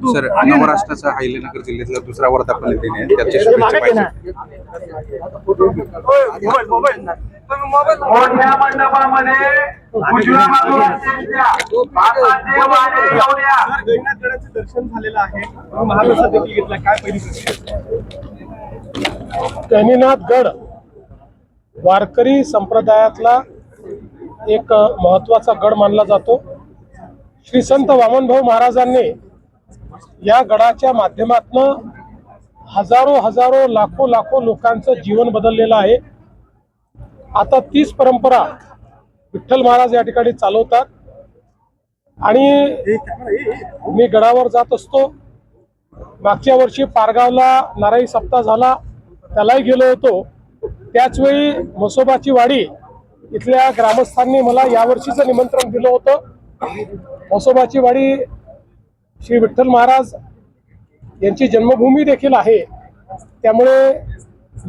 Sir, महाराष्ट्राचा अहिल्यानगर जिल्ह्यातला दुसरा वर्धापन दिन आहे, त्याची शुभेच्छा पाहिजे। दर्शन झालेलं आहे, महाप्रसाद देखील घेतला, काय पहिली गहिनीनाथ गड वारकरी संप्रदायातला एक महत्वाचा गड मानला जातो। श्री संत वामनभाऊ महाराजांनी या गडाच्या माध्यमातून हजारो लाखो लोकांचं जीवन बदललेलं आहे। आता तीच परंपरा विठ्ठल महाराज या ठिकाणी चालवतात आणि मी गडावर जात असतो। मागच्या वर्षी पारगावला नारायणी सप्ताह झाला, त्यालाही गेलो होतो। त्याचवेळी म्हसोबाची वाडी इथल्या ग्रामस्थांनी मला यावर्षीचं निमंत्रण दिलं होतं। म्हसोबाची वाडी श्री विठ्ठल महाराज यांची जन्मभूमी देखील आहे, त्यामुळे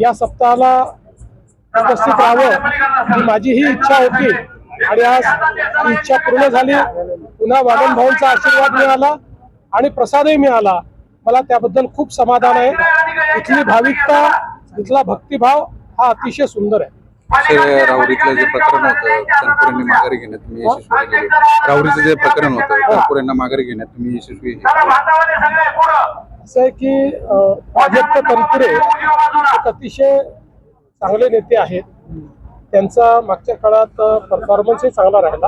या सप्ताहाला उपस्थित राहावं ही माझी ही इच्छा होती आणि आज ही इच्छा पूर्ण झाली। पुन्हा वामन भाऊंचा आशीर्वाद मिळाला आणि प्रसादही मिळाला, मला त्याबद्दल खूप समाधान आहे। इथली भाविकता, इथला भक्तिभाव हा अतिशय सुंदर आहे। राहुरीतलं जे प्रकरण होतं तनपुरेंना माघारी घेण्यात तुम्ही यशस्वी झाले। राहुरीचं जे प्रकरण होतं तनपुरेंना माघारी घेण्यात तुम्ही यशस्वी असं आहे की प्राजक्त तनपुरे एक अतिशय चांगले नेते आहेत। त्यांचा मागच्या काळात परफॉर्मन्सही चांगला राहिला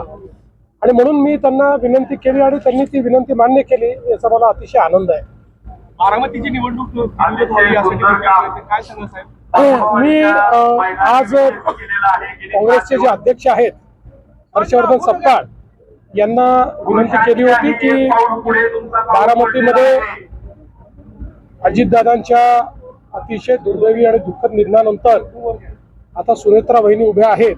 आणि म्हणून मी त्यांना विनंती केली आणि त्यांनी ती विनंती मान्य केली, याचा मला अतिशय आनंद आहे। बारामतीची निवडणूक काय सांगा साहेब? मी आज काँग्रेसचे जे अध्यक्ष आहेत हर्षवर्धन सपकाळ यांना विनंती केली होती की बारामतीमध्ये अजितदादांच्या अतिशय दुर्दैवी आणि दुःखद निधनानंतर आता सुनेत्रा वहिनी उभ्या आहेत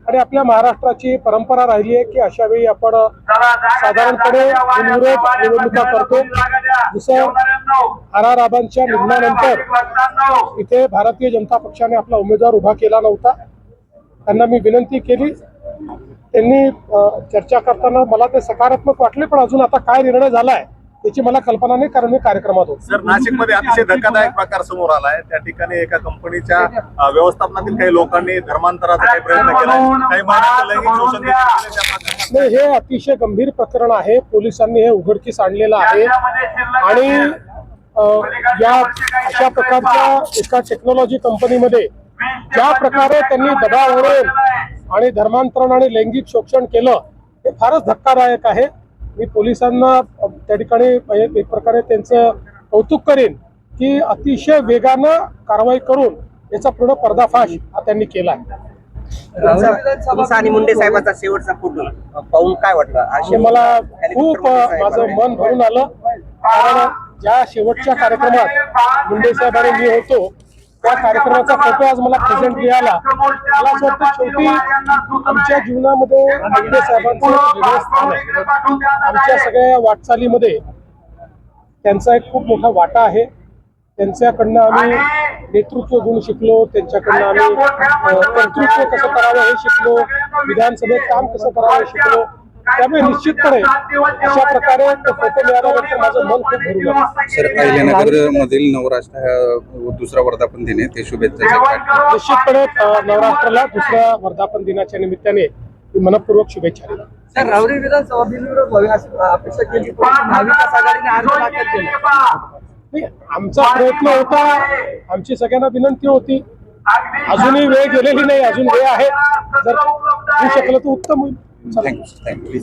आणि आपल्या महाराष्ट्राची परंपरा राहिली आहे की अशा वेळी आपण साधारणपणे बिनविरोध निवडणुका करतो। जसं आराराबांच्या निधनानंतर इथे भारतीय जनता पक्षाने आपला उमेदवार उभा केला नव्हता, त्यांना मी विनंती केली, त्यांनी चर्चा करताना मला ते सकारात्मक वाटले, पण अजून आता काय निर्णय झालाय त्याची मला कल्पना नाही, कारण मी कार्यक्रमात होतो। सर, नाशिकमध्ये अतिशय धक्कादायक प्रकार समोर आलाय। त्या ठिकाणी एका कंपनीच्या व्यवस्थापनातील काही लोकांनी धर्मांतराचा काही प्रयत्न केला, काही महिलांचं लैंगिक शोषण देखील नाही, हे अतिशय गंभीर प्रकरण आहे। पोलिसांनी हे उघडकीस आणलेलं आहे आणि या अशा प्रकारच्या एका टेक्नॉलॉजी कंपनीमध्ये ज्या प्रकारे त्यांनी दबाव आणून आणि धर्मांतरण आणि लैंगिक शोषण केलं हे फारच धक्कादायक आहे। मी पोलिसांना त्या ठिकाणी एक प्रकारे त्यांचं कौतुक करेन की अतिशय वेगानं कारवाई करून याचा पूर्ण पर्दाफाश त्यांनी केला आणि मुंडे साहेबांचा शेवटचा फोटो पाहून काय वाटलं? असे मला खूप माझं मन भरून आलं, कारण ज्या शेवटच्या कार्यक्रमात मुंडे साहेब आणि मी होतो त्या कार्यक्रमाचा फोटो आज मला प्रेझेंट मिळाला। मला असं वाटतं शेवटी आमच्या जीवनामध्ये मुंडे साहेबांचं वेगळं स्थान आहे। आमच्या सगळ्या वाटचालीमध्ये त्यांचा एक खूप मोठा वाटा आहे। त्यांच्याकडनं आम्ही नेतृत्व गुण शिकलो, त्यांच्याकडनं आम्ही कर्तृत्व कसं करावं हे शिकलो, विधानसभेत काम कसं करावं हे शिकलो। त्यामुळे निश्चितपणे अशा प्रकारे फोटो मिळाल्यानंतर माझं मन खूप भरून आलं। सर, अहिल्यानगर मधील नवराष्ट्र हा दुसरा वर्धापन दिन आहे, ते शुभेच्छा। निश्चितपणे नवराष्ट्राला दुसऱ्या वर्धापन दिनाच्या निमित्ताने मनपूर्वक शुभेच्छा दिल्या। सर, राहुरी विधानसभा बिनविरोध व्हावी अपेक्षा केली, महाविकास आघाडीने अर्ज दाखल केला। आमचा प्रयत्न होता, आमची सगळ्यांना विनंती होती, अजूनही वेळ गेलेली नाही, अजून वेळ आहे, जर होऊ शकलं तर उत्तम होईल। थँक्यू।